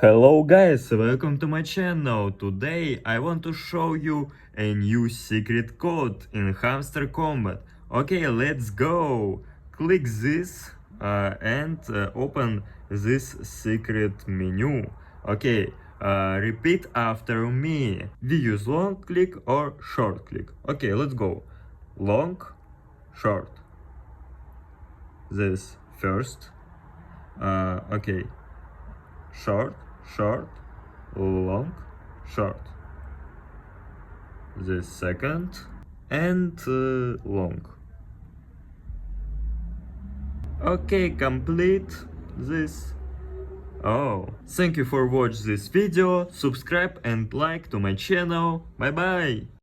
Hello guys, welcome to my channel. Today I want to show you a new secret code in Hamster Kombat. Okay, let's go. Click this and open this secret menu. Okay, repeat after me. We use long click or short click. Okay, let's go. Long, short. This first. Okay. Short, short, long, short. The second and long. Okay, complete this. Oh, thank you for watching this video. Subscribe and like to my channel. Bye bye.